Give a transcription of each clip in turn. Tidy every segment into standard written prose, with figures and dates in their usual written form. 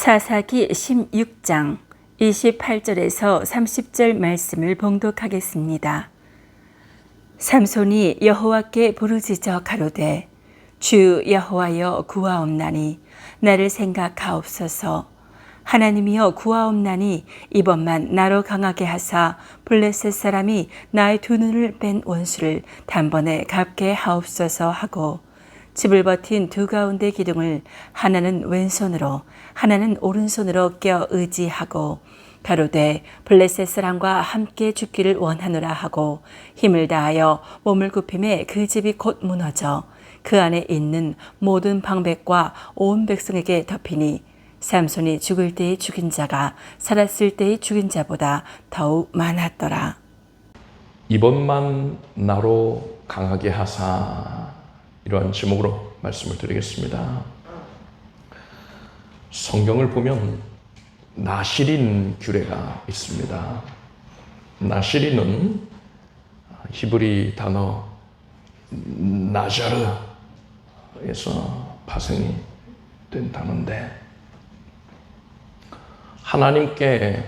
사사기 16장 28절에서 30절 말씀을 봉독하겠습니다. 삼손이 여호와께 부르짖어 가로되 주 여호와여 구하옵나니 나를 생각하옵소서. 하나님이여 구하옵나니 이번만 나로 강하게 하사 블레셋 사람이 나의 두 눈을 뺀 원수를 단번에 갚게 하옵소서 하고 집을 버틴 두 가운데 기둥을 하나는 왼손으로 하나는 오른손으로 껴 의지하고 가로되 블레셋 사람과 함께 죽기를 원하노라 하고 힘을 다하여 몸을 굽힘에 그 집이 곧 무너져 그 안에 있는 모든 방백과 온 백성에게 덮이니 삼손이 죽을 때의 죽인 자가 살았을 때의 죽인 자보다 더욱 많았더라. 이번만 나로 강하게 하사, 이러한 제목으로 말씀을 드리겠습니다. 성경을 보면 나시린 규례가 있습니다. 나시린은 히브리 단어 나자르에서 파생이 된 단어인데, 하나님께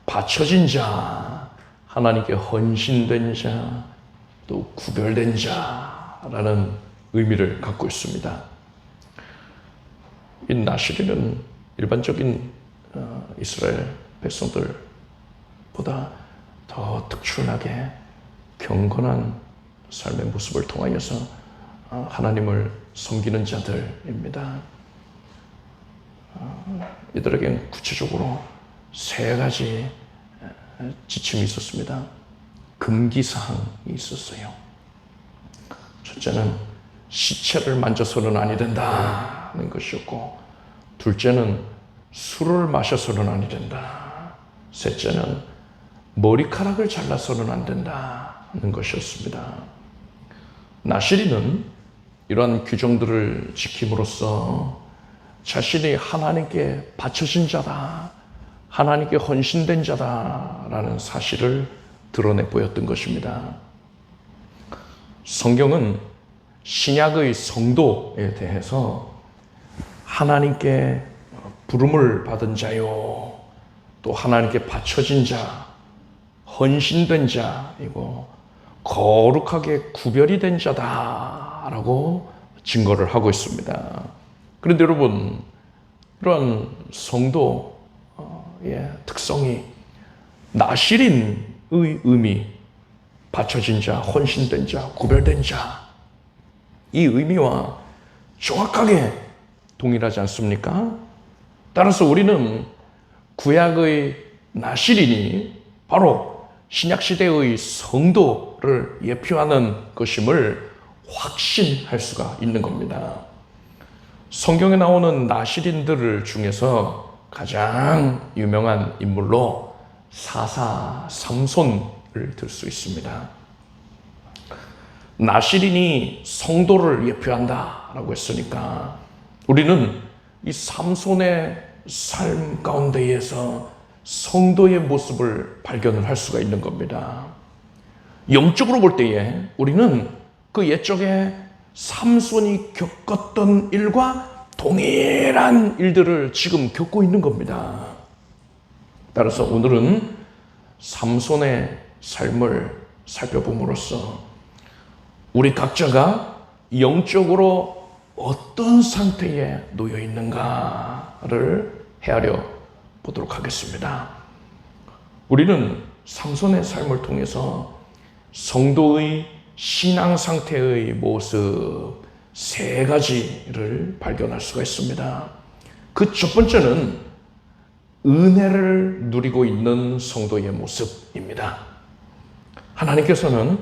바쳐진 자, 하나님께 헌신된 자, 또 구별된 자라는 의미를 갖고 있습니다. 이 나시린은 일반적인 이스라엘 백성들보다 더 특출나게 경건한 삶의 모습을 통하여서 하나님을 섬기는 자들입니다. 이들에게는 구체적으로 세 가지 지침이 있었습니다. 금기사항이 있었어요. 첫째는 시체를 만져서는 아니 된다는 것이었고, 둘째는 술을 마셔서는 아니 된다. 셋째는 머리카락을 잘라서는 안 된다는 것이었습니다. 나시린은 이러한 규정들을 지킴으로써 자신이 하나님께 바쳐진 자다, 하나님께 헌신된 자다라는 사실을 드러내 보였던 것입니다. 성경은 신약의 성도에 대해서 하나님께 부름을 받은 자요, 또 하나님께 바쳐진 자, 헌신된 자이고 거룩하게 구별이 된 자다라고 증거를 하고 있습니다. 그런데 여러분, 이러한 성도의 특성이 나시린의 의미, 바쳐진 자, 헌신된 자, 구별된 자, 이 의미와 정확하게 동일하지 않습니까? 따라서 우리는 구약의 나시린이 바로 신약시대의 성도를 예표하는 것임을 확신할 수가 있는 겁니다. 성경에 나오는 나시린들 중에서 가장 유명한 인물로 사사 삼손을 들 수 있습니다. 나시린이 성도를 예표한다라고 했으니까 우리는 이 삼손의 삶 가운데에서 성도의 모습을 발견을 할 수가 있는 겁니다. 영적으로 볼 때에 우리는 그 옛적에 삼손이 겪었던 일과 동일한 일들을 지금 겪고 있는 겁니다. 따라서 오늘은 삼손의 삶을 살펴봄으로써 우리 각자가 영적으로 어떤 상태에 놓여 있는가를 헤아려 보도록 하겠습니다. 우리는 삼손의 삶을 통해서 성도의 신앙 상태의 모습 세 가지를 발견할 수가 있습니다. 그 첫 번째는 은혜를 누리고 있는 성도의 모습입니다. 하나님께서는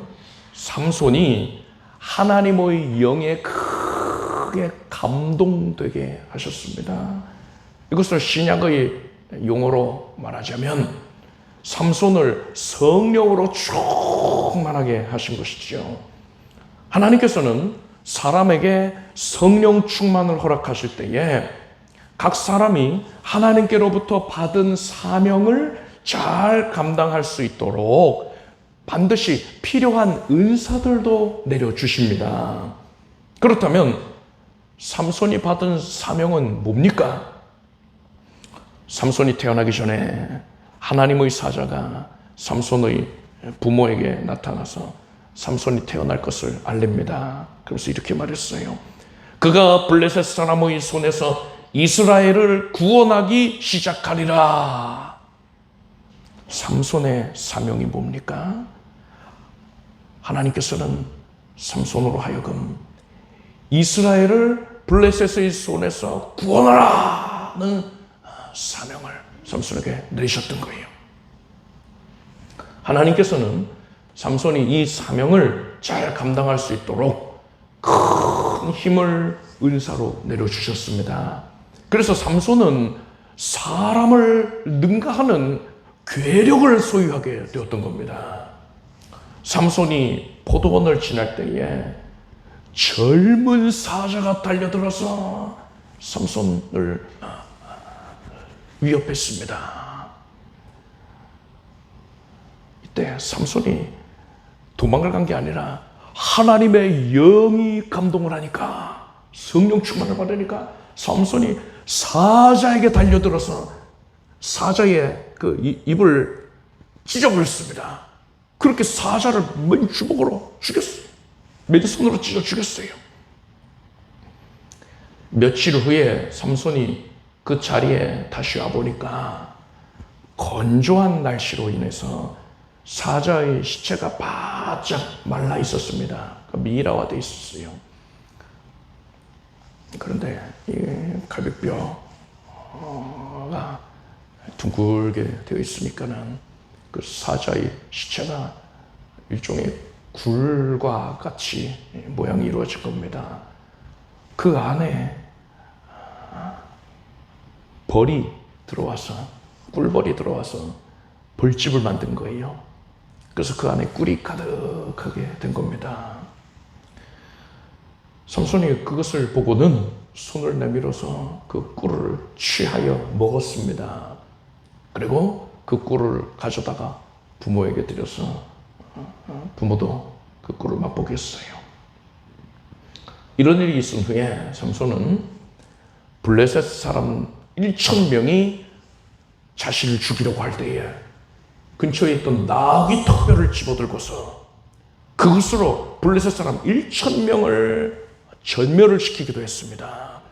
삼손이 하나님의 영에 크게 감동되게 하셨습니다. 이것을 신약의 용어로 말하자면 삼손을 성령으로 충만하게 하신 것이죠. 하나님께서는 사람에게 성령 충만을 허락하실 때에 각 사람이 하나님께로부터 받은 사명을 잘 감당할 수 있도록 반드시 필요한 은사들도 내려주십니다. 그렇다면 삼손이 받은 사명은 뭡니까? 삼손이 태어나기 전에 하나님의 사자가 삼손의 부모에게 나타나서 삼손이 태어날 것을 알립니다. 그래서 이렇게 말했어요. 그가 블레셋 사람의 손에서 이스라엘을 구원하기 시작하리라. 삼손의 사명이 뭡니까? 하나님께서는 삼손으로 하여금 이스라엘을 블레셋의 손에서 구원하라는 사명을 삼손에게 내리셨던 거예요. 하나님께서는 삼손이 이 사명을 잘 감당할 수 있도록 큰 힘을 은사로 내려주셨습니다. 그래서 삼손은 사람을 능가하는 괴력을 소유하게 되었던 겁니다. 삼손이 포도원을 지날 때에 젊은 사자가 달려들어서 삼손을 위협했습니다. 이때 삼손이 도망을 간 게 아니라 하나님의 영이 감동을 하니까, 성령 충만을 받으니까 삼손이 사자에게 달려들어서 사자의 그 입을 찢어버렸습니다. 그렇게 사자를 맨주먹으로 죽였어요. 맨손으로 찢어 죽였어요. 며칠 후에 삼손이 그 자리에 다시 와보니까 건조한 날씨로 인해서 사자의 시체가 바짝 말라 있었습니다. 미라화되어 있었어요. 그런데 이 갈비뼈가 둥글게 되어 있으니까는 그 사자의 시체가 일종의 굴과 같이 모양이 이루어진 겁니다. 그 안에 벌이 들어와서, 꿀벌이 들어와서 벌집을 만든 거예요. 그래서 그 안에 꿀이 가득하게 된 겁니다. 삼손이 그것을 보고는 손을 내밀어서 그 꿀을 취하여 먹었습니다. 그리고 그 꿀을 가져다가 부모에게 드려서 부모도 그 꿀을 맛보게 했어요. 이런 일이 있은 후에 삼손은 블레셋 사람 1,000명이 자신을 죽이려고 할 때에 근처에 있던 나귀 턱뼈를 집어들고서 그것으로 블레셋 사람 1,000명을 전멸을 시키기도 했습니다.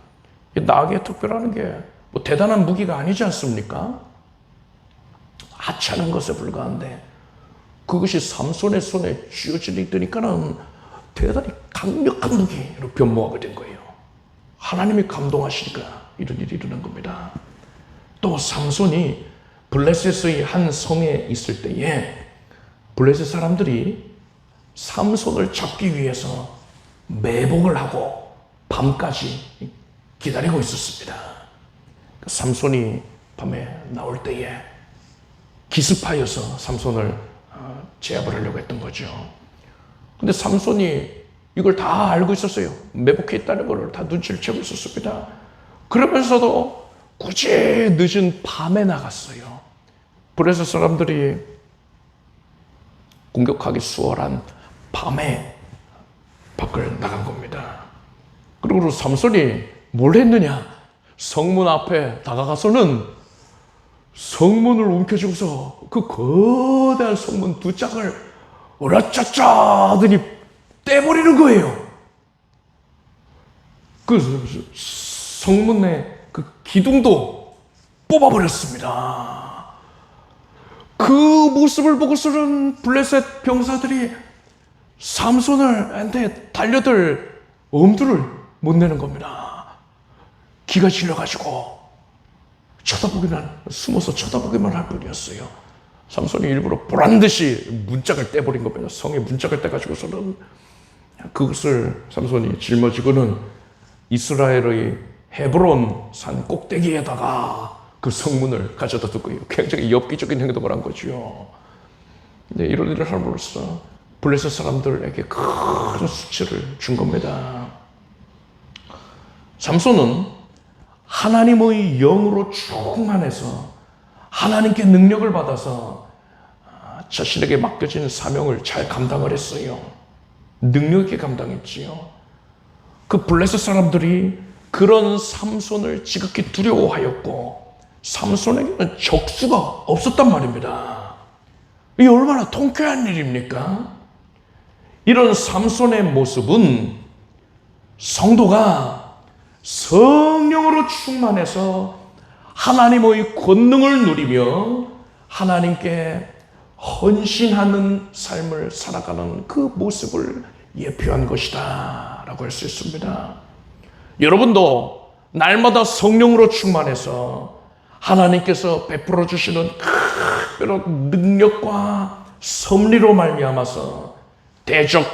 나귀의 턱뼈라는 게 뭐 대단한 무기가 아니지 않습니까? 하찮은 것에 불과한데 그것이 삼손의 손에 쥐어지니까는 대단히 강력한 무기로 변모하게 된 거예요. 하나님이 감동하시니까 이런 일이 일어난 겁니다. 또 삼손이 블레셋의 한 성에 있을 때에 블레셋 사람들이 삼손을 잡기 위해서 매복을 하고 밤까지 기다리고 있었습니다. 삼손이 밤에 나올 때에 기습하여서 삼손을 제압을 하려고 했던 거죠. 근데 삼손이 이걸 다 알고 있었어요. 매복해 있다는 걸 다 눈치를 채고 있었습니다. 그러면서도 굳이 늦은 밤에 나갔어요. 블레셋 사람들이 공격하기 수월한 밤에 밖을 나간 겁니다. 그리고 삼손이 뭘 했느냐? 성문 앞에 다가가서는 성문을 움켜쥐고서 그 거대한 성문 두 짝을 으라짜짜 하더니 떼버리는 거예요. 그 성문의 그 기둥도 뽑아버렸습니다. 그 모습을 보고서는 블레셋 병사들이 삼손한테 달려들 엄두를 못 내는 겁니다. 기가 질려가지고 숨어서 쳐다보기만 할 뿐이었어요. 삼손이 일부러 보란듯이 문짝을 떼버린 겁니다. 성에 문짝을 떼가지고서는 그것을 삼손이 짊어지고는 이스라엘의 헤브론 산 꼭대기에다가 그 성문을 가져다 두고 굉장히 엽기적인 행동을 한 거죠. 근데 이런 일을 함으로써 블레셋 사람들에게 큰 수치를 준 겁니다. 삼손은 하나님의 영으로 충만해서 하나님께 능력을 받아서 자신에게 맡겨진 사명을 잘 감당을 했어요. 능력 있게 감당했지요. 그 블레셋 사람들이 그런 삼손을 지극히 두려워하였고 삼손에게는 적수가 없었단 말입니다. 이게 얼마나 통쾌한 일입니까? 이런 삼손의 모습은 성도가 성령으로 충만해서 하나님의 권능을 누리며 하나님께 헌신하는 삶을 살아가는 그 모습을 예표한 것이다 라고 할 수 있습니다. 여러분도 날마다 성령으로 충만해서 하나님께서 베풀어 주시는 특별한 능력과 섭리로 말미암아서 대적,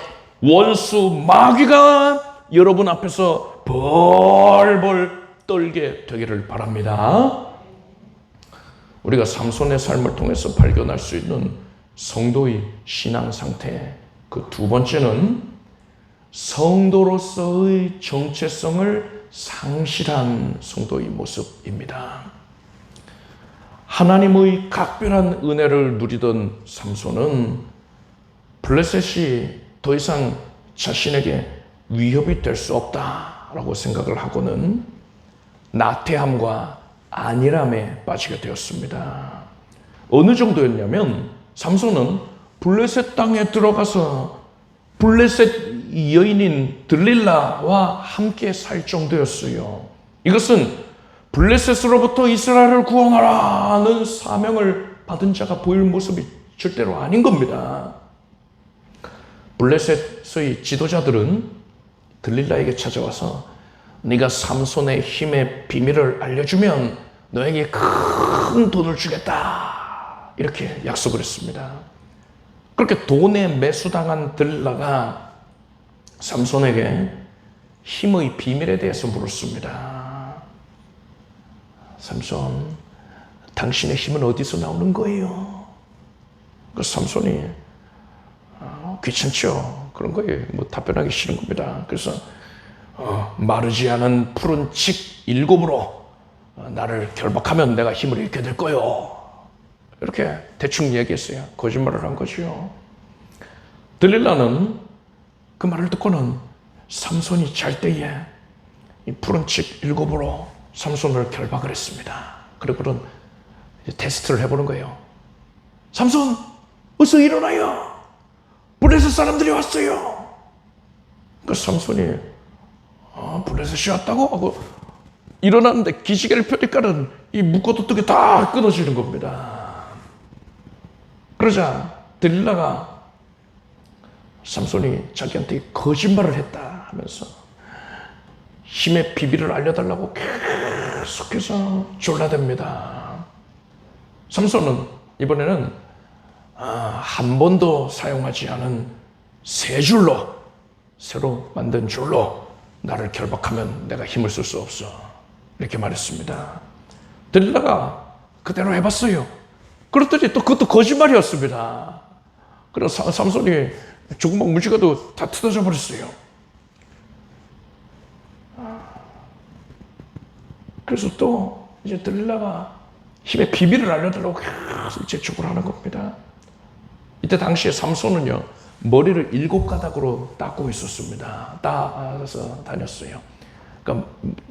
원수, 마귀가 여러분 앞에서 벌벌 떨게 되기를 바랍니다. 우리가 삼손의 삶을 통해서 발견할 수 있는 성도의 신앙 상태, 그 두 번째는 성도로서의 정체성을 상실한 성도의 모습입니다. 하나님의 각별한 은혜를 누리던 삼손은 블레셋이 더 이상 자신에게 위협이 될 수 없다라고 생각을 하고는 나태함과 안일함에 빠지게 되었습니다. 어느 정도였냐면 삼손은 블레셋 땅에 들어가서 블레셋 여인인 들릴라와 함께 살 정도였어요. 이것은 블레셋으로부터 이스라엘을 구원하라는 사명을 받은 자가 보일 모습이 절대로 아닌 겁니다. 블레셋의 지도자들은 들릴라에게 찾아와서 네가 삼손의 힘의 비밀을 알려주면 너에게 큰 돈을 주겠다 이렇게 약속을 했습니다. 그렇게 돈에 매수당한 들릴라가 삼손에게 힘의 비밀에 대해서 물었습니다. 삼손, 당신의 힘은 어디서 나오는 거예요? 그 삼손이 귀찮죠. 그런 거에 뭐 답변하기 싫은 겁니다. 그래서 마르지 않은 푸른 칙 7으로 나를 결박하면 내가 힘을 잃게 될 거요. 이렇게 대충 얘기했어요. 거짓말을 한 거죠. 들릴라는 그 말을 듣고는 삼손이 잘 때에 이 푸른 칙 7으로 삼손을 결박을 했습니다. 그리고는 테스트를 해보는 거예요. 삼손, 어서 일어나요. 블레셋 사람들이 왔어요. 그 삼손이 블레셋이 왔다고 하고 일어났는데 기지개를 펴니까는 이 묶어뒀던 게 다 끊어지는 겁니다. 그러자 들릴라가 삼손이 자기한테 거짓말을 했다 하면서 힘의 비밀을 알려달라고 계속해서 졸라댑니다. 삼손은 이번에는 한 번도 사용하지 않은 세 줄로, 새로 만든 줄로 나를 결박하면 내가 힘을 쓸 수 없어 이렇게 말했습니다. 들릴라가 그대로 해봤어요. 그랬더니 또 그것도 거짓말이었습니다. 그래서 삼손이 조금만 무지가도 다 뜯어져 버렸어요. 그래서 또 이제 들릴라가 힘의 비밀을 알려달라고 계속 재촉을 하는 겁니다. 이때 당시에 삼손은요, 머리를 7가닥으로 닦고 있었습니다. 따서 다녔어요. 그러니까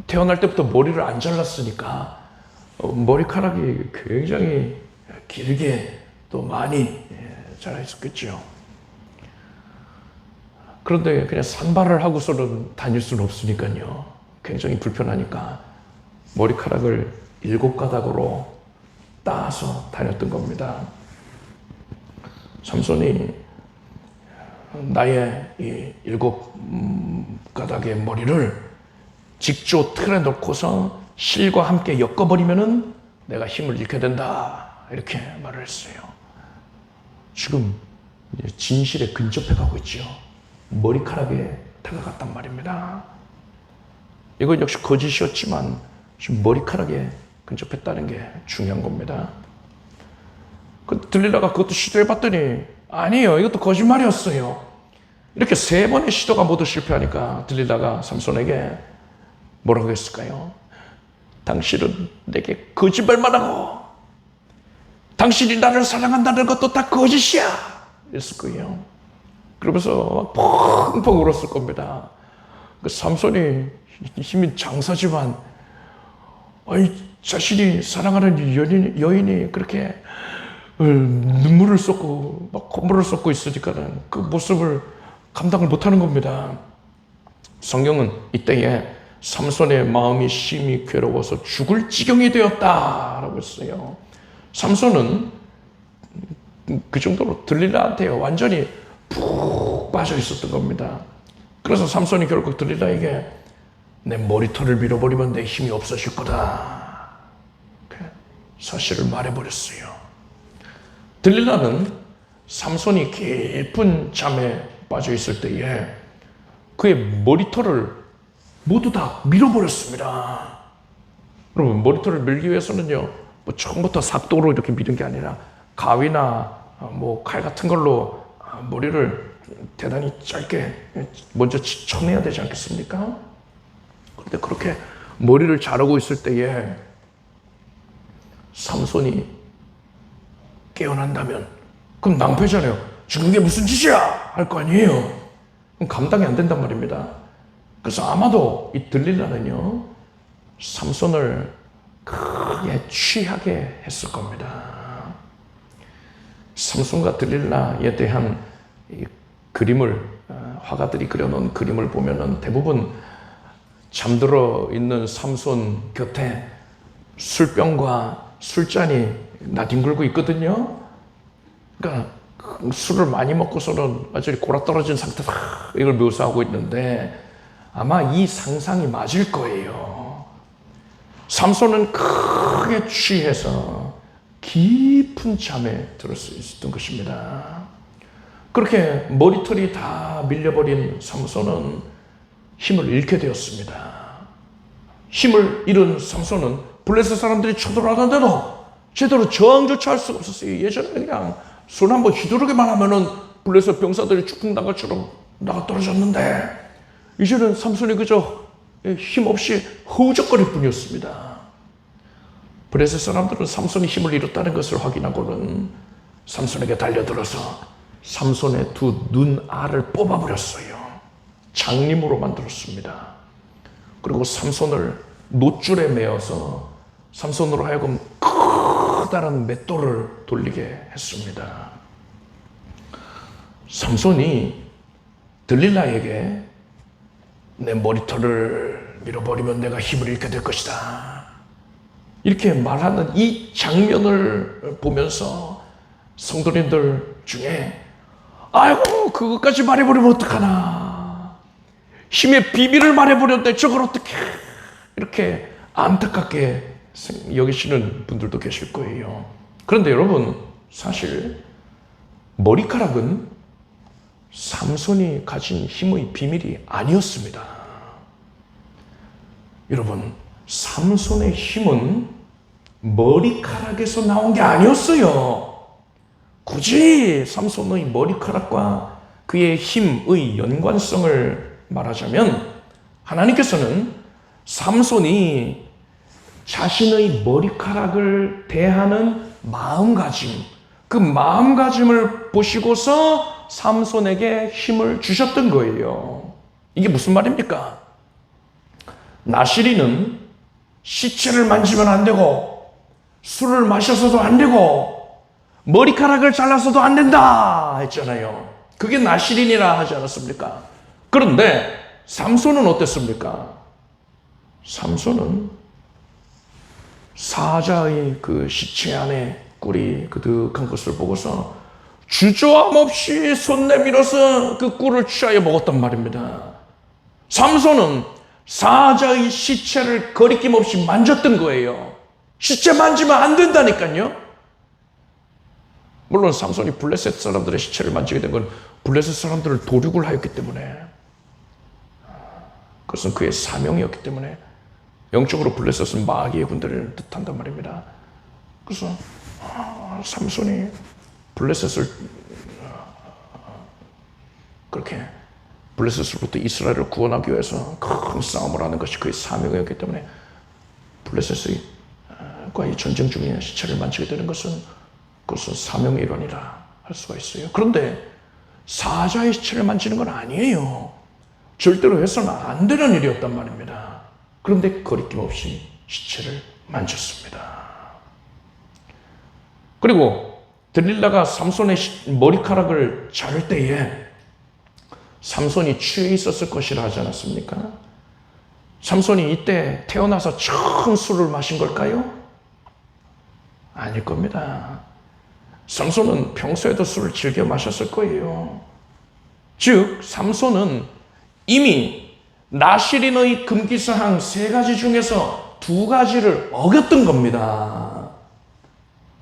태어날 때부터 머리를 안 잘랐으니까 머리카락이 굉장히 길게 또 많이 자라 있었겠죠. 그런데 그냥 산발을 하고서는 다닐 수는 없으니까요. 굉장히 불편하니까 머리카락을 7가닥으로 따서 다녔던 겁니다. 삼손이 나의 이 7가닥의 머리를 직조 틀에 넣고서 실과 함께 엮어버리면은 내가 힘을 잃게 된다. 이렇게 말을 했어요. 지금 진실에 근접해 가고 있죠. 머리카락에 다가갔단 말입니다. 이건 역시 거짓이었지만 지금 머리카락에 근접했다는 게 중요한 겁니다. 그 들릴라가 그것도 시도해봤더니 아니에요. 이것도 거짓말이었어요. 이렇게 3번의 시도가 모두 실패하니까 들릴라가 삼손에게 뭐라고 했을까요? 당신은 내게 거짓말만 하고 당신이 나를 사랑한다는 것도 다 거짓이야. 이랬을 거예요. 그러면서 펑펑 울었을 겁니다. 그 삼손이 힘이 장사지만 자신이 사랑하는 여인이 그렇게 눈물을 쏟고 막 콧물을 쏟고 있으니까는 그 모습을 감당을 못하는 겁니다. 성경은 이때에 삼손의 마음이 심히 괴로워서 죽을 지경이 되었다라고 했어요. 삼손은 그 정도로 들릴라한테 완전히 푹 빠져 있었던 겁니다. 그래서 삼손이 결국 들릴라에게 내 머리털을 밀어버리면 내 힘이 없어질 거다, 그 사실을 말해버렸어요. 들릴라는 삼손이 깊은 잠에 빠져 있을 때에 그의 머리털을 모두 다 밀어버렸습니다. 여러분, 머리털을 밀기 위해서는요, 뭐 처음부터 삭도로 이렇게 미는 게 아니라 가위나 뭐 칼 같은 걸로 머리를 대단히 짧게 먼저 쳐내야 되지 않겠습니까? 그런데 그렇게 머리를 자르고 있을 때에 삼손이 깨어난다면 그럼 낭패잖아요. 지금 이게 무슨 짓이야? 할 거 아니에요. 그럼 감당이 안 된단 말입니다. 그래서 아마도 이 들릴라는요, 삼손을 크게 취하게 했을 겁니다. 삼손과 들릴라에 대한 이 그림을, 화가들이 그려놓은 그림을 보면은 대부분 잠들어 있는 삼손 곁에 술병과 술잔이 나뒹굴고 있거든요. 그러니까 술을 많이 먹고서는 완전히 골아떨어진 상태에서 이걸 묘사하고 있는데 아마 이 상상이 맞을 거예요. 삼손은 크게 취해서 깊은 잠에 들을 수 있었던 것입니다. 그렇게 머리털이 다 밀려버린 삼손은 힘을 잃게 되었습니다. 힘을 잃은 삼손은 블레셋 사람들이 쳐들어가는데도 제대로 저항조차 할 수가 없었어요. 예전에 그냥 손 한번 휘두르기만 하면은 블레셋 병사들이 축풍난 것처럼 나가 떨어졌는데 이제는 삼손이 그저 힘없이 허우적거릴 뿐이었습니다. 블레셋 사람들은 삼손이 힘을 잃었다는 것을 확인하고는 삼손에게 달려들어서 삼손의 두 눈알을 뽑아버렸어요. 장림으로 만들었습니다. 그리고 삼손을 놋줄에 매어서 삼손으로 하여금 커다란 맷돌을 돌리게 했습니다. 삼손이 들릴라에게 내 머리털을 밀어버리면 내가 힘을 잃게 될 것이다, 이렇게 말하는 이 장면을 보면서 성도님들 중에 아이고 그것까지 말해버리면 어떡하나, 힘의 비밀을 말해버렸는데 저걸 어떻게, 이렇게 안타깝게 여기시는 분들도 계실 거예요. 그런데 여러분, 사실 머리카락은 삼손이 가진 힘의 비밀이 아니었습니다. 여러분, 삼손의 힘은 머리카락에서 나온 게 아니었어요. 굳이 삼손의 머리카락과 그의 힘의 연관성을 말하자면 하나님께서는 삼손이 자신의 머리카락을 대하는 마음가짐, 그 마음가짐을 보시고서 삼손에게 힘을 주셨던 거예요. 이게 무슨 말입니까? 나시리는 시체를 만지면 안 되고 술을 마셔서도 안 되고 머리카락을 잘라서도 안 된다 했잖아요. 그게 나시린이라 하지 않았습니까? 그런데 삼손은 어땠습니까? 삼손은 사자의 그 시체 안에 꿀이 그득한 것을 보고서 주저함 없이 손 내밀어서 그 꿀을 취하여 먹었단 말입니다. 삼손은 사자의 시체를 거리낌 없이 만졌던 거예요. 시체 만지면 안 된다니까요. 물론 삼손이 블레셋 사람들의 시체를 만지게 된 건 블레셋 사람들을 도륙을 하였기 때문에, 그것은 그의 사명이었기 때문에, 영적으로 블레셋은 마귀의 군대를 뜻한단 말입니다. 그래서 삼손이 블레셋을 그렇게 블레셋으로부터 이스라엘을 구원하기 위해서 큰 싸움을 하는 것이 그의 사명이었기 때문에 블레셋과의 전쟁 중에 시체를 만지게 되는 것은 그것은 사명의 일환이라 할 수가 있어요. 그런데 사자의 시체를 만지는 건 아니에요. 절대로 해서는 안 되는 일이었단 말입니다. 그런데 거리낌 없이 시체를 만졌습니다. 그리고 들릴라가 삼손의 머리카락을 자를 때에 삼손이 취해 있었을 것이라 하지 않았습니까? 삼손이 이때 태어나서 처음 술을 마신 걸까요? 아닐 겁니다. 삼손은 평소에도 술을 즐겨 마셨을 거예요. 즉 삼손은 이미 나시린의 금기사항 3가지 중에서 2가지를 어겼던 겁니다.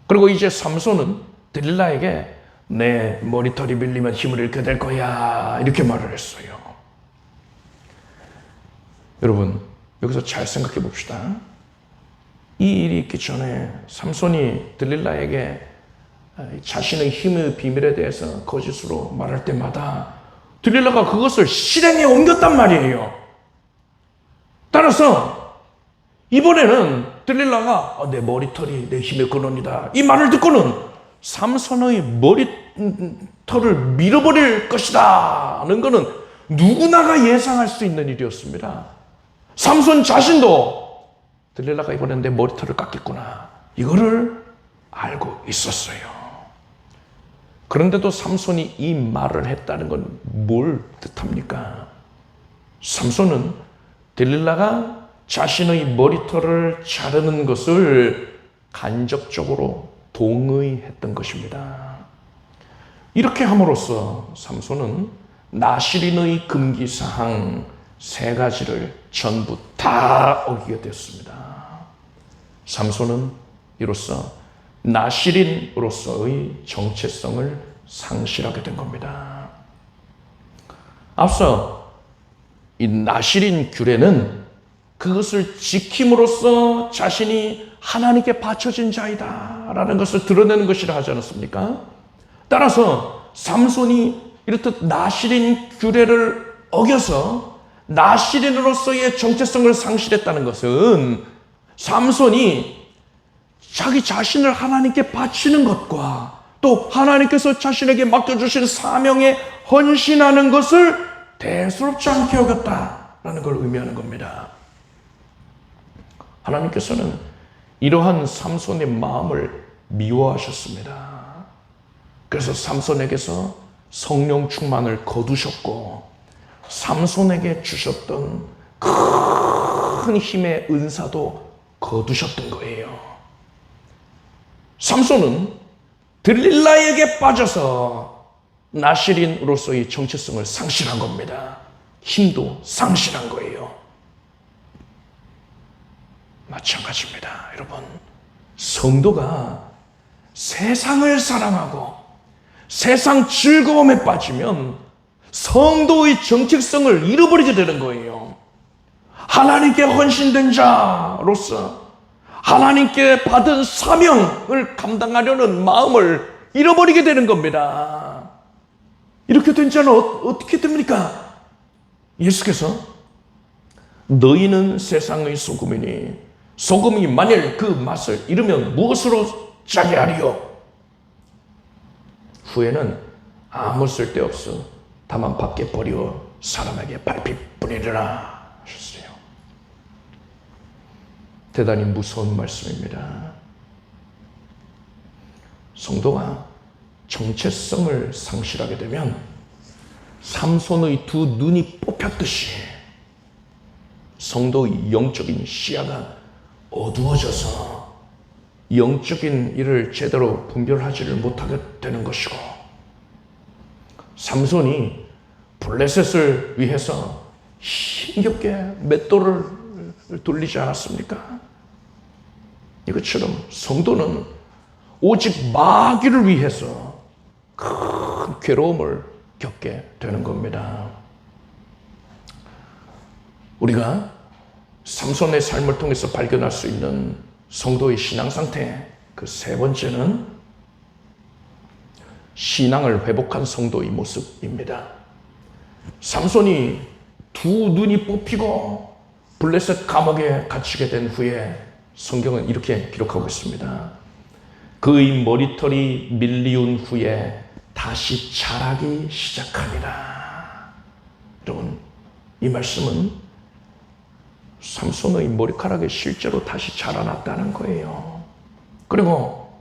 그리고 이제 삼손은 들릴라에게 내 머리털이 밀리면 힘을 잃게 될 거야 이렇게 말을 했어요. 여러분 여기서 잘 생각해 봅시다. 이 일이 있기 전에 삼손이 들릴라에게 자신의 힘의 비밀에 대해서 거짓으로 말할 때마다 들릴라가 그것을 실행에 옮겼단 말이에요. 따라서 이번에는 들릴라가 내 머리털이 내 힘의 근원이다 이 말을 듣고는 삼손의 머리털을 밀어버릴 것이다 는 것은 누구나가 예상할 수 있는 일이었습니다. 삼손 자신도 들릴라가 이번엔 내 머리털을 깎겠구나 이거를 알고 있었어요. 그런데도 삼손이 이 말을 했다는 건 뭘 뜻합니까? 삼손은 들릴라가 자신의 머리털을 자르는 것을 간접적으로 동의했던 것입니다. 이렇게 함으로써 삼손은 나시린의 금기사항 3가지를 전부 다 어기게 되었습니다. 삼손은 이로써 나시린으로서의 정체성을 상실하게 된 겁니다. 앞서 이 나시린 규례는 그것을 지킴으로써 자신이 하나님께 바쳐진 자이다 라는 것을 드러내는 것이라 하지 않았습니까? 따라서 삼손이 이렇듯 나시린 규례를 어겨서 나시린으로서의 정체성을 상실했다는 것은 삼손이 자기 자신을 하나님께 바치는 것과 또 하나님께서 자신에게 맡겨주신 사명에 헌신하는 것을 대수롭지 않게 여겼다라는 걸 의미하는 겁니다. 하나님께서는 이러한 삼손의 마음을 미워하셨습니다. 그래서 삼손에게서 성령 충만을 거두셨고 삼손에게 주셨던 큰 힘의 은사도 거두셨던 거예요. 삼손은 들릴라에게 빠져서 나시린으로서의 정체성을 상실한 겁니다. 힘도 상실한 거예요. 마찬가지입니다. 여러분, 성도가 세상을 사랑하고 세상 즐거움에 빠지면 성도의 정체성을 잃어버리게 되는 거예요. 하나님께 헌신된 자로서 하나님께 받은 사명을 감당하려는 마음을 잃어버리게 되는 겁니다. 이렇게 된 자는 어떻게 됩니까? 예수께서 너희는 세상의 소금이니 소금이 만일 그 맛을 잃으면 무엇으로 짜게 하리요? 후에는 아무 쓸데없어 다만 밖에 버리어 사람에게 밟힐 뿐이라 하셨어요. 대단히 무서운 말씀입니다. 성도가 정체성을 상실하게 되면 삼손의 2 눈이 뽑혔듯이 성도의 영적인 시야가 어두워져서 영적인 일을 제대로 분별하지를 못하게 되는 것이고, 삼손이 블레셋을 위해서 힘겹게 맷돌을 돌리지 않았습니까? 이것처럼 성도는 오직 마귀를 위해서 큰 괴로움을 겪게 되는 겁니다. 우리가 삼손의 삶을 통해서 발견할 수 있는 성도의 신앙 상태, 그 3번째는 신앙을 회복한 성도의 모습입니다. 삼손이 2 눈이 뽑히고 블레셋 감옥에 갇히게 된 후에 성경은 이렇게 기록하고 있습니다. 그의 머리털이 밀리운 후에 다시 자라기 시작합니다. 여러분, 이 말씀은 삼손의 머리카락이 실제로 다시 자라났다는 거예요. 그리고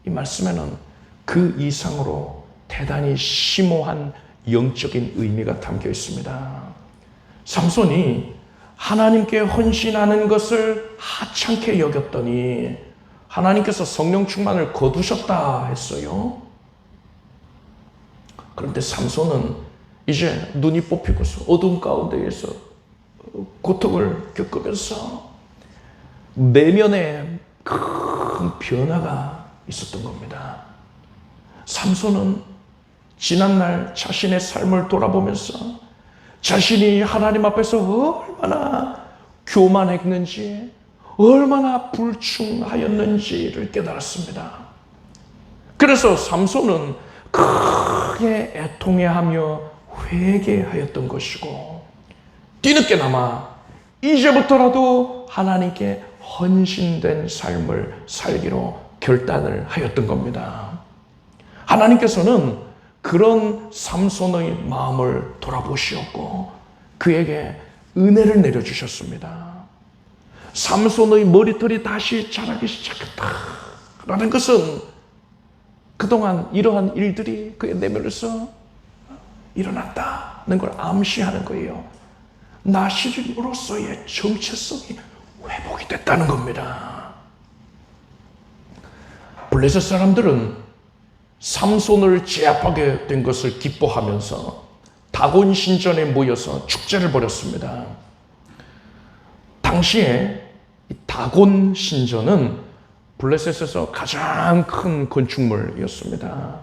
이 말씀에는 그 이상으로 대단히 심오한 영적인 의미가 담겨 있습니다. 삼손이 하나님께 헌신하는 것을 하찮게 여겼더니 하나님께서 성령 충만을 거두셨다 했어요. 그런데 삼손은 이제 눈이 뽑히고서 어두운 가운데에서 고통을 겪으면서 내면에 큰 변화가 있었던 겁니다. 삼손은 지난날 자신의 삶을 돌아보면서 자신이 하나님 앞에서 얼마나 교만했는지, 얼마나 불충하였는지를 깨달았습니다. 그래서 삼손은 크게 애통해하며 회개하였던 것이고, 뒤늦게나마 이제부터라도 하나님께 헌신된 삶을 살기로 결단을 하였던 겁니다. 하나님께서는 그런 삼손의 마음을 돌아보시었고 그에게 은혜를 내려주셨습니다. 삼손의 머리털이 다시 자라기 시작했다라는 것은 그동안 이러한 일들이 그의 내면에서 일어났다는 걸 암시하는 거예요. 나시림으로서의 정체성이 회복이 됐다는 겁니다. 블레셋 사람들은 삼손을 제압하게 된 것을 기뻐하면서 다곤 신전에 모여서 축제를 벌였습니다. 당시에 이 다곤 신전은 블레셋에서 가장 큰 건축물이었습니다.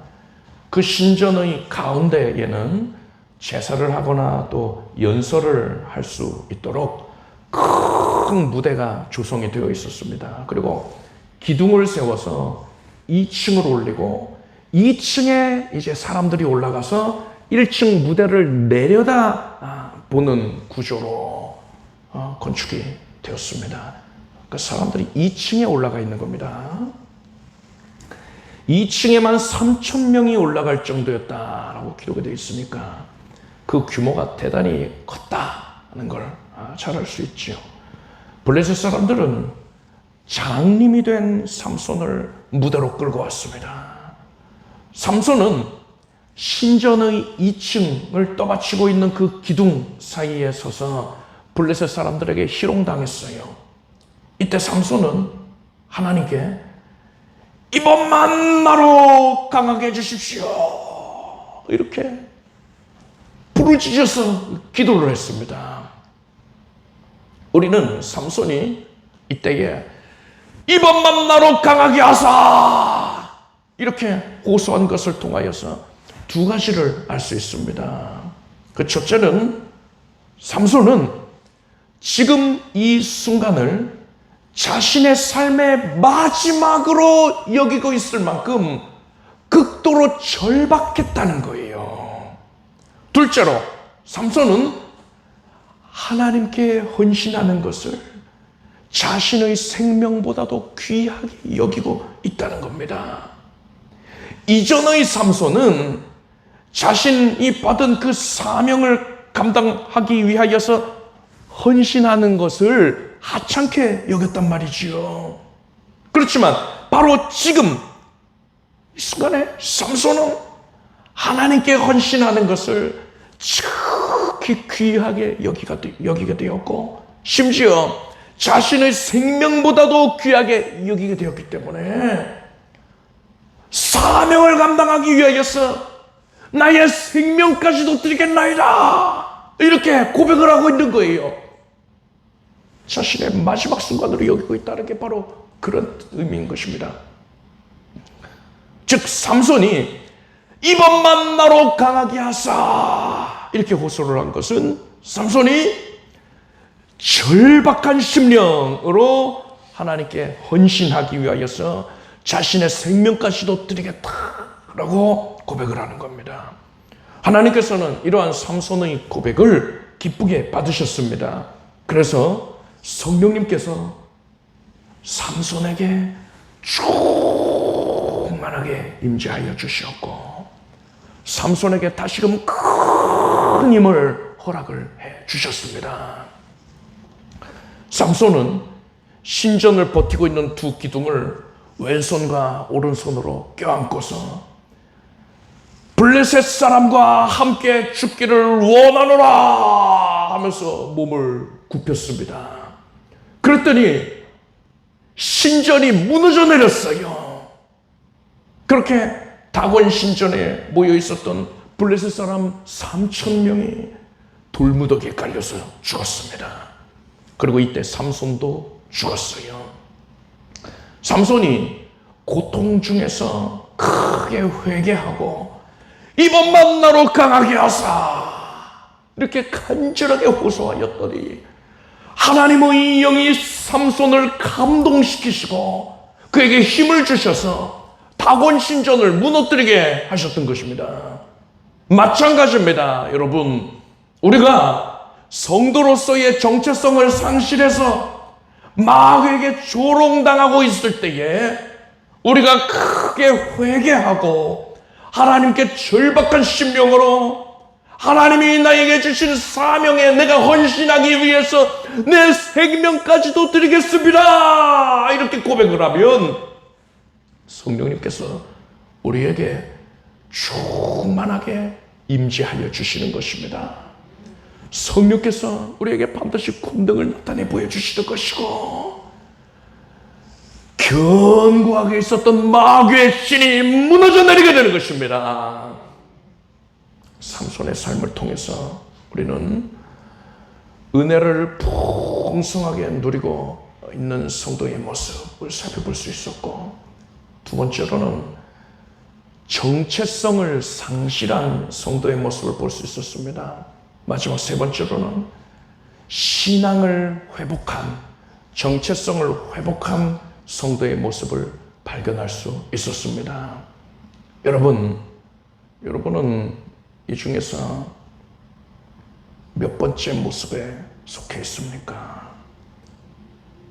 그 신전의 가운데에는 제사를 하거나 또 연설을 할 수 있도록 큰 무대가 조성이 되어 있었습니다. 그리고 기둥을 세워서 2층을 올리고 2층에 이제 사람들이 올라가서 1층 무대를 내려다 보는 구조로 건축이 되었습니다. 그 사람들이 2층에 올라가 있는 겁니다. 2층에만 3,000명이 올라갈 정도였다라고 기록이 되어 있으니까 그 규모가 대단히 컸다는 걸 잘 알 수 있죠. 블레셋 사람들은 장님이 된 삼손을 무대로 끌고 왔습니다. 삼손은 신전의 2층을 떠받치고 있는 그 기둥 사이에 서서 블레셋 사람들에게 희롱당했어요. 이때 삼손은 하나님께 이번만 나로 강하게 해주십시오, 이렇게 부르짖어서 기도를 했습니다. 우리는 삼손이 이때에 이번만 나로 강하게 하사, 이렇게 호소한 것을 통하여서 두 가지를 알 수 있습니다. 그 첫째는 삼손은 지금 이 순간을 자신의 삶의 마지막으로 여기고 있을 만큼 극도로 절박했다는 거예요. 둘째로 삼손은 하나님께 헌신하는 것을 자신의 생명보다도 귀하게 여기고 있다는 겁니다. 이전의 삼손은 자신이 받은 그 사명을 감당하기 위하여서 헌신하는 것을 하찮게 여겼단 말이지요. 그렇지만 바로 지금 이 순간에 삼손은 하나님께 헌신하는 것을 지극히 귀하게 여기게 되었고, 심지어 자신의 생명보다도 귀하게 여기게 되었기 때문에 사명을 감당하기 위하여서 나의 생명까지도 드리겠나이다, 이렇게 고백을 하고 있는 거예요. 자신의 마지막 순간으로 여기고 있다는 게 바로 그런 의미인 것입니다. 즉 삼손이 이번만 나로 강하게 하사, 이렇게 호소를 한 것은 삼손이 절박한 심령으로 하나님께 헌신하기 위하여서 자신의 생명까지도 드리겠다라고 고백을 하는 겁니다. 하나님께서는 이러한 삼손의 고백을 기쁘게 받으셨습니다. 그래서 성령님께서 삼손에게 충만하게 임재하여 주셨고, 삼손에게 다시금 큰 힘을 허락을 해 주셨습니다. 삼손은 신전을 버티고 있는 두 기둥을 왼손과 오른손으로 껴안고서 블레셋 사람과 함께 죽기를 원하노라 하면서 몸을 굽혔습니다. 그랬더니 신전이 무너져 내렸어요. 그렇게 다곤 신전에 모여 있었던 블레셋 사람 3,000명이 돌무더기에 깔려서 죽었습니다. 그리고 이때 삼손도 죽었어요. 삼손이 고통 중에서 크게 회개하고 이번만 나로 강하게 하사 이렇게 간절하게 호소하였더니 하나님의 영이 삼손을 감동시키시고 그에게 힘을 주셔서 다곤 신전을 무너뜨리게 하셨던 것입니다. 마찬가지입니다. 여러분, 우리가 성도로서의 정체성을 상실해서 마귀에게 조롱당하고 있을 때에 우리가 크게 회개하고 하나님께 절박한 심령으로 하나님이 나에게 주신 사명에 내가 헌신하기 위해서 내 생명까지도 드리겠습니다 이렇게 고백을 하면 성령님께서 우리에게 충만하게 임재하여 주시는 것입니다. 성령께서 우리에게 반드시 권능을 나타내 보여주시는 것이고 견고하게 있었던 마귀의 신이 무너져 내리게 되는 것입니다. 삼손의 삶을 통해서 우리는 은혜를 풍성하게 누리고 있는 성도의 모습을 살펴볼 수 있었고, 두 번째로는 정체성을 상실한 성도의 모습을 볼 수 있었습니다. 마지막 세 번째로는 신앙을 회복한, 정체성을 회복한 성도의 모습을 발견할 수 있었습니다. 여러분은 이 중에서 몇 번째 모습에 속해 있습니까?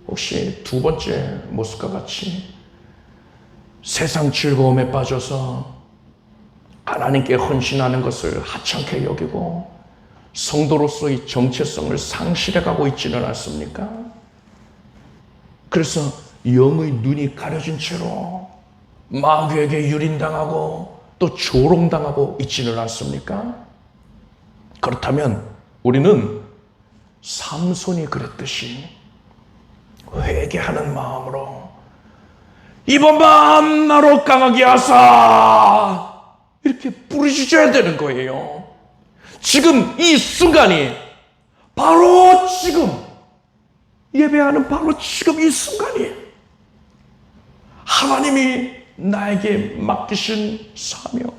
혹시 두 번째 모습과 같이 세상 즐거움에 빠져서 하나님께 헌신하는 것을 하찮게 여기고 성도로서의 정체성을 상실해가고 있지는 않습니까? 그래서 영의 눈이 가려진 채로 마귀에게 유린당하고 또 조롱당하고 있지는 않습니까? 그렇다면 우리는 삼손이 그랬듯이 회개하는 마음으로 이번만 나로 강하게 하사 이렇게 부르짖어야 되는 거예요. 지금 이 순간이 바로 지금 예배하는 바로 지금 이 순간이 하나님이 나에게 맡기신 사명,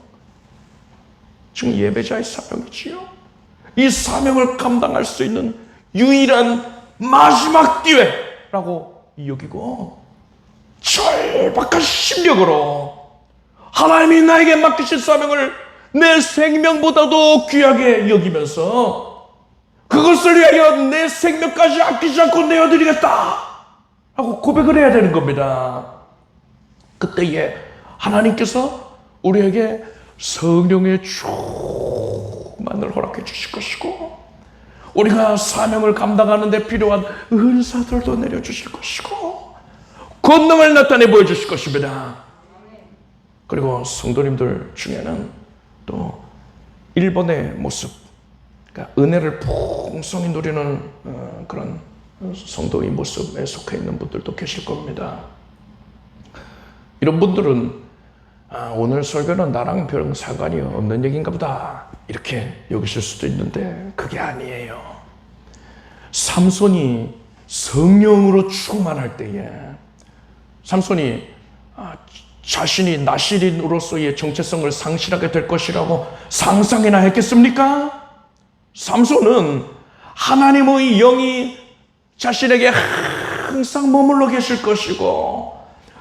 지금 예배자의 사명이지요. 이 사명을 감당할 수 있는 유일한 마지막 기회라고 여기고 절박한 심령으로 하나님이 나에게 맡기신 사명을 내 생명보다도 귀하게 여기면서 그것을 위하여 내 생명까지 아끼지 않고 내어드리겠다 하고 고백을 해야 되는 겁니다. 그때에 하나님께서 우리에게 성령의 충만을 허락해 주실 것이고 우리가 사명을 감당하는 데 필요한 은사들도 내려주실 것이고 권능을 나타내 보여주실 것입니다. 그리고 성도님들 중에는 또 1번의 모습, 그러니까 은혜를 풍성히 누리는 그런 성도의 모습에 속해 있는 분들도 계실 겁니다. 이런 분들은 오늘 설교는 나랑 별 상관이 없는 얘기인가 보다 이렇게 여기실 수도 있는데 그게 아니에요. 삼손이 성령으로 충만할 때에 삼손이 자신이 나실인으로서의 정체성을 상실하게 될 것이라고 상상이나 했겠습니까? 삼손은 하나님의 영이 자신에게 항상 머물러 계실 것이고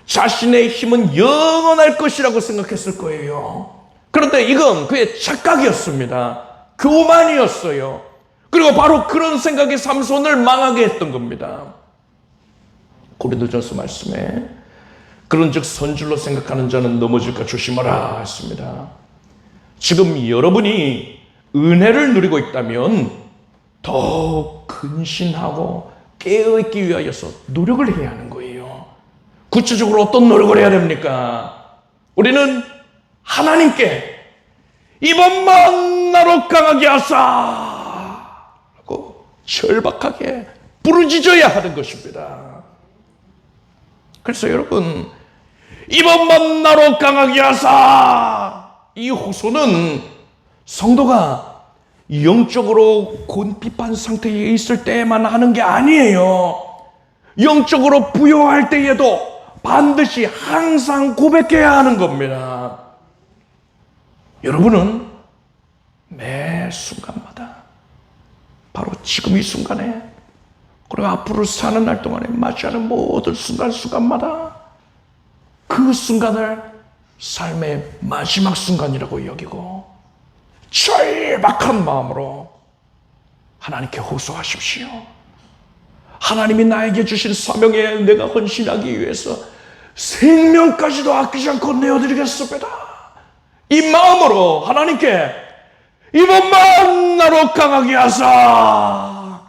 자신의 힘은 영원할 것이라고 생각했을 거예요. 그런데 이건 그의 착각이었습니다. 교만이었어요. 그리고 바로 그런 생각이 삼손을 망하게 했던 겁니다. 고린도전서 말씀에 그런즉 선줄로 생각하는 자는 넘어질까 조심하라 했습니다. 지금 여러분이 은혜를 누리고 있다면 더욱 근신하고 깨어있기 위하여서 노력을 해야 하는 거예요. 구체적으로 어떤 노력을 해야 됩니까? 우리는 하나님께 이번만 나로 강하게 하사 라고 절박하게 부르짖어야 하는 것입니다. 그래서 여러분, 이번만 나로 강하게 하사, 이 호소는 성도가 영적으로 곤핍한 상태에 있을 때만 하는 게 아니에요. 영적으로 부여할 때에도 반드시 항상 고백해야 하는 겁니다. 여러분은 매 순간마다, 바로 지금 이 순간에, 그리고 앞으로 사는 날 동안에 맞이하는 모든 순간마다 그 순간을 삶의 마지막 순간이라고 여기고 절박한 마음으로 하나님께 호소하십시오. 하나님이 나에게 주신 사명에 내가 헌신하기 위해서 생명까지도 아끼지 않고 내어드리겠습니다. 이 마음으로 하나님께 이번만 나로 강하게 하사,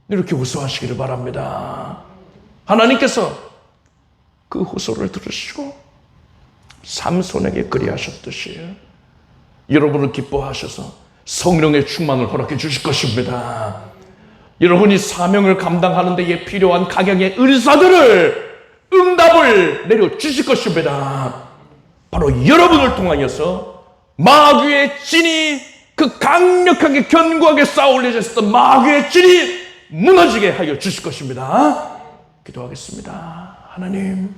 이렇게 호소하시기를 바랍니다. 하나님께서 그 호소를 들으시고 삼손에게 그리하셨듯이 여러분을 기뻐하셔서 성령의 충만을 허락해 주실 것입니다. 여러분이 사명을 감당하는 데에 필요한 각양의 은사들을, 응답을 내려주실 것입니다. 바로 여러분을 통하여서 마귀의 진이, 그 강력하게 견고하게 쌓아올려져 있었던 마귀의 진이 무너지게 하여 주실 것입니다. 기도하겠습니다. 하나님,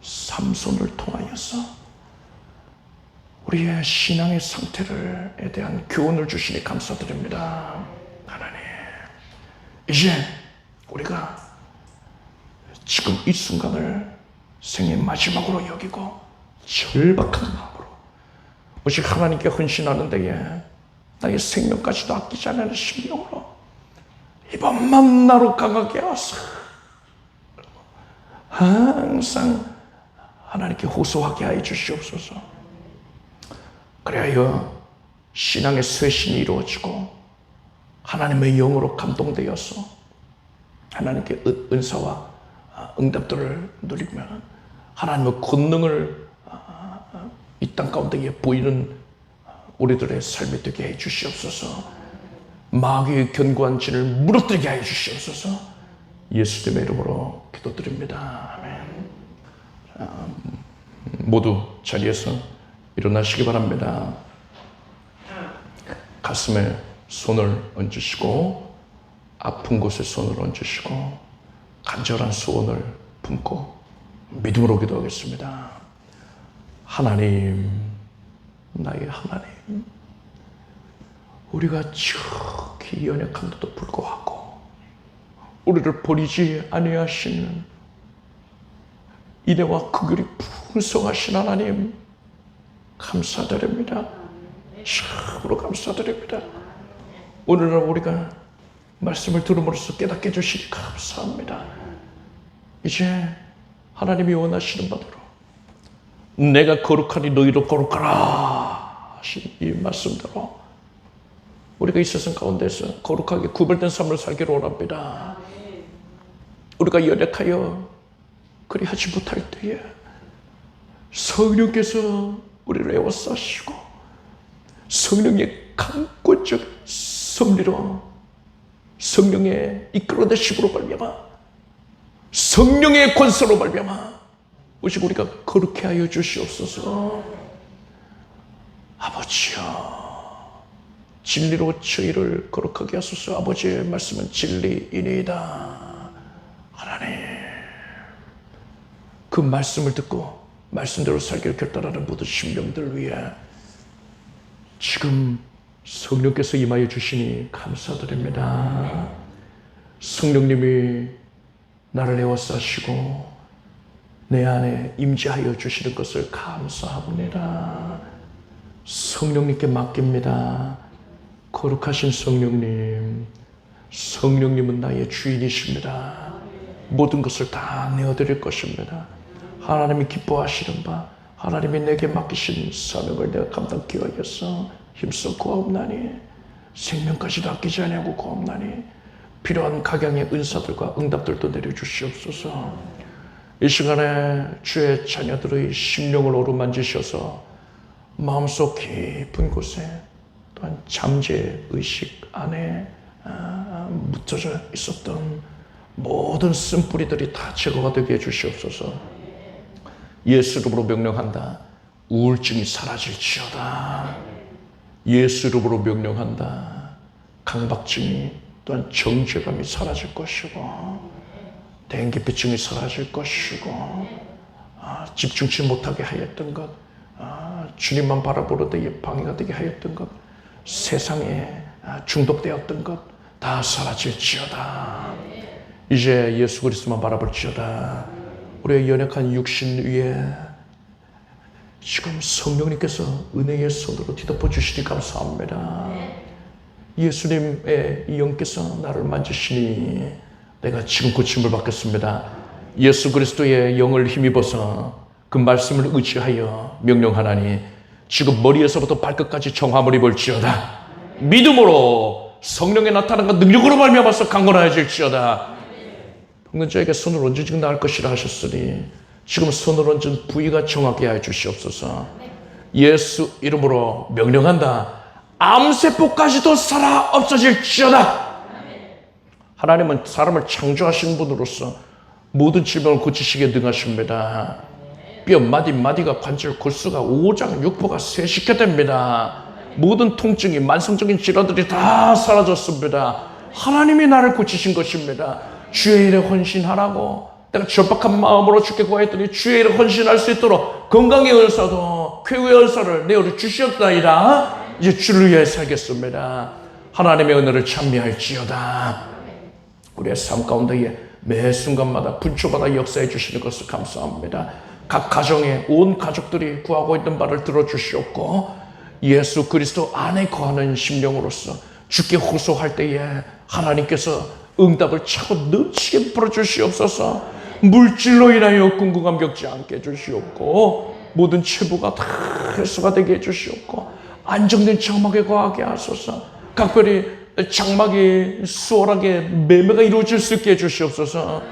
삼손을 통하여서 우리의 신앙의 상태에 대한 교훈을 주시니 감사드립니다. 하나님, 이제 우리가 지금 이 순간을 생의 마지막으로 여기고 절박한 마음으로 오직 하나님께 헌신하는 데에 나의 생명까지도 아끼지 않는 심령으로 이번만 나로 강하게 하소서, 항상 하나님께 호소하게 하여 주시옵소서. 그래야 신앙의 쇄신이 이루어지고 하나님의 영으로 감동되어서 하나님께 은사와 응답들을 누리면 하나님의 권능을 이 땅 가운데에 보이는 우리들의 삶이 되게 해 주시옵소서. 마귀의 견고한 진을 무너뜨리게 해 주시옵소서. 예수님의 이름으로 기도드립니다. 아멘. 모두 자리에서 일어나시기 바랍니다. 가슴에 손을 얹으시고 아픈 곳에 손을 얹으시고 간절한 소원을 품고 믿음으로 기도하겠습니다. 하나님, 나의 하나님, 우리가 지극히 연약한데도 불구하고 우리를 버리지 아니하시는 인애와 긍휼이 풍성하신 하나님, 감사드립니다. 참으로 감사드립니다. 오늘날 우리가 말씀을 들음으로써 깨닫게 해주시니 감사합니다. 이제 하나님이 원하시는 바대로 내가 거룩하니 너희도 거룩하라 하신 이 말씀대로 우리가 이 세상 가운데서 거룩하게 구별된 삶을 살기를 원합니다. 우리가 연약하여 그리하지 못할 때에 성령께서 우리를 에워싸시고 성령의 강권적 섭리로, 성령의 이끌어내심으로 말미암아, 성령의 권세로 말미암아 오직 우리가 거룩해 하여 주시옵소서. 아버지여, 진리로 저희를 거룩하게 하소서. 아버지의 말씀은 진리이니이다. 하나님, 그 말씀을 듣고 말씀대로 살기를 결단하는 모든 심령들 위해 지금 성령께서 임하여 주시니 감사드립니다. 성령님이 나를 에워싸시고 내 안에 임재하여 주시는 것을 감사합니다. 성령님께 맡깁니다. 거룩하신 성령님, 성령님은 나의 주인이십니다. 모든 것을 다 내어드릴 것입니다. 하나님이 기뻐하시는 바, 하나님이 내게 맡기신 사명을 내가 감당하기 위하여서 힘써 구하옵나니, 생명까지도 아끼지 아니하고 구하옵나니, 필요한 각양의 은사들과 응답들도 내려주시옵소서. 이 시간에 주의 자녀들의 심령을 어루만지셔서 마음속 깊은 곳에 또한 잠재의식 안에 묻혀져 있었던 모든 쓴뿌리들이 다 제거가 되게 해주시옵소서. 예수 이름으로 명령한다. 우울증이 사라질지어다. 예수 이름으로 명령한다. 강박증이 또한 정죄감이 사라질 것이고 대인기피증이 사라질 것이고 집중치 못하게 하였던 것, 주님만 바라보는 데에 방해가 되게 하였던 것, 세상에 중독되었던 것 다 사라질지어다. 이제 예수 그리스도만 바라볼지어다. 우리의 연약한 육신 위에 지금 성령님께서 은혜의 손으로 뒤덮어 주시니 감사합니다. 예수님의 영께서 나를 만지시니 내가 지금 고침을 받겠습니다. 예수 그리스도의 영을 힘입어서 그 말씀을 의지하여 명령하나니 지금 머리에서부터 발끝까지 정함을 입을지어다. 믿음으로 성령의 나타남과 능력으로 말미암아서 강건하여질지어다. 방금 저에게 손을 얹은 지금 나을 것이라 하셨으니 지금 손을 얹은 부위가 정하게 하여 주시옵소서. 예수 이름으로 명령한다. 암세포까지도 살아 없어질지어다. 하나님은 사람을 창조하신 분으로서 모든 질병을 고치시기에 능하십니다. 뼈 마디마디가 관절 골수가 오장 육부가 쇠식게 됩니다. 모든 통증이 만성적인 질환들이 다 사라졌습니다. 하나님이 나를 고치신 것입니다. 주의 일에 헌신하라고 내가 절박한 마음으로 주께 구하였더니 주의 일에 헌신할 수 있도록 건강의 은사도 쾌유의 은사를 내어 주시옵나이다. 이제 주를 위해 살겠습니다. 하나님의 은혜를 찬미할지어다. 우리의 삶 가운데에 매 순간마다 분초마다 역사해 주시는 것을 감사합니다. 각 가정에 온 가족들이 구하고 있는 바를 들어주시옵고 예수 그리스도 안에 거하는 심령으로서 주께 호소할 때에 하나님께서 응답을 차고 넘치게 풀어주시옵소서. 물질로 인하여 궁금함 겪지 않게 해주시옵고 모든 체부가 다 해소가 되게 해주시옵고 안정된 장막에 거하게 하소서. 각별히 장막이 수월하게 매매가 이루어질 수 있게 해주시옵소서.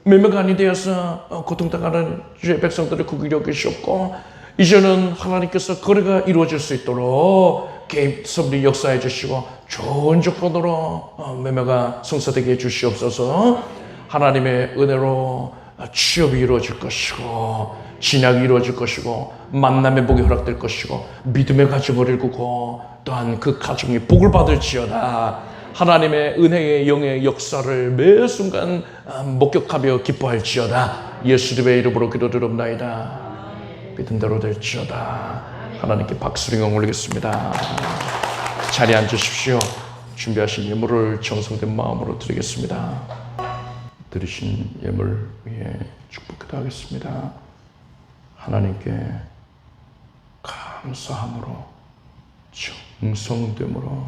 매매가 아니 되어서 고통당하는 주의 백성들을 구기려 여기시옵고 이제는 하나님께서 거래가 이루어질 수 있도록 개인 섭리 역사해 주시고 좋은 조건으로 매매가 성사되게 해 주시옵소서. 하나님의 은혜로 취업이 이루어질 것이고 진약이 이루어질 것이고 만남의 복이 허락될 것이고 믿음의 가정을 일구고 또한 그 가정이 복을 받을지어다. 하나님의 은혜의 영의 역사를 매 순간 목격하며 기뻐할지어다. 예수님의 이름으로 기도드립나이다. 믿은 대로 될지어다. 하나님께 박수를 올리겠습니다. 자리에 앉으십시오. 준비하신 예물을 정성된 마음으로 드리겠습니다. 드리신 예물 위에 축복기도 하겠습니다. 하나님께 감사함으로 정성됨으로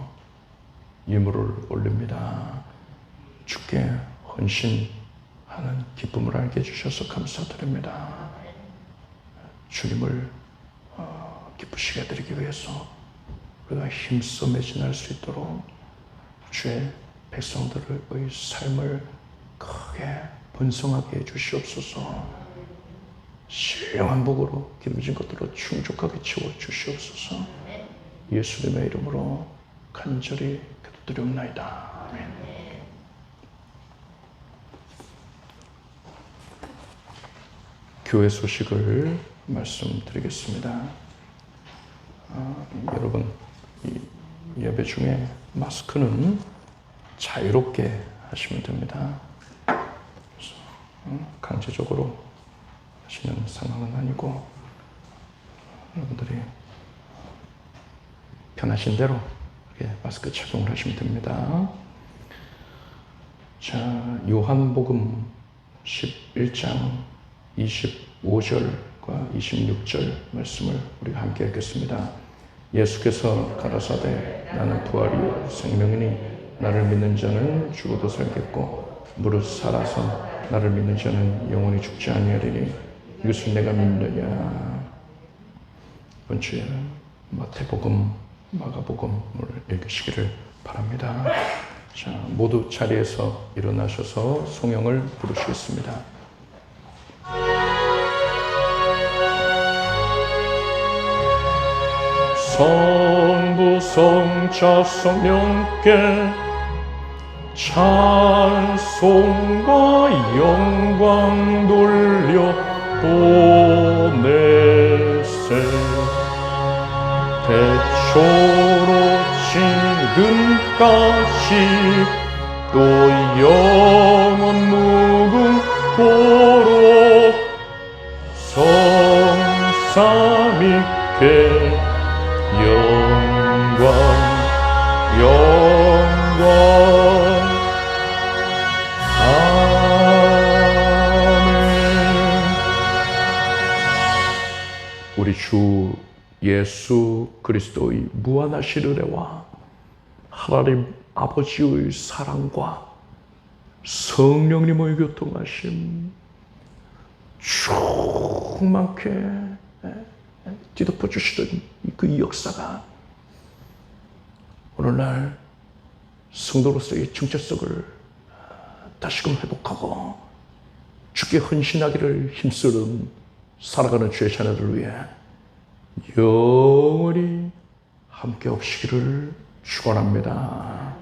예물을 올립니다. 주께 헌신하는 기쁨을 알게 해주셔서 감사드립니다. 주님을 기쁘시게 해드리기 위해서 우리가 힘써 매진할 수 있도록 주의 백성들의 삶을 크게 번성하게 해주시옵소서. 신령한 복으로 기름진 것들로 충족하게 채워주시옵소서. 예수님의 이름으로 간절히 기도드리옵나이다. 아멘. 교회 소식을 말씀드리겠습니다. 여러분, 이 예배 중에 마스크는 자유롭게 하시면 됩니다. 강제적으로 하시는 상황은 아니고 여러분들이 편하신 대로 이렇게 마스크 착용을 하시면 됩니다. 자, 요한복음 11장 25절과 26절 말씀을 우리가 함께 읽겠습니다. 예수께서 가라사대 나는 부활이요 생명이니 나를 믿는 자는 죽어도 살겠고 무릇 살아서 나를 믿는 자는 영원히 죽지 아니하리니 이것을 내가 믿느냐. 이번 주에 마태복음, 마가복음을 읽으시기를 바랍니다. 자, 모두 자리에서 일어나셔서 송영을 부르시겠습니다. 성부 성자 성령께 찬송과 영광 돌려 보내세. 태초로 지금까지 또 영원 무궁토록 성삼위께 영광 영광. 아멘. 우리 주 예수 그리스도의 무한하신 은혜와 하나님 아버지의 사랑과 성령님의 교통하심 충만케 뒤덮어 주시던 그 역사가 오늘날 성도로서의 정체성을 다시금 회복하고 주께 헌신하기를 힘쓰는 살아가는 주의 자녀들을 위해 영원히 함께 없시기를 축원합니다.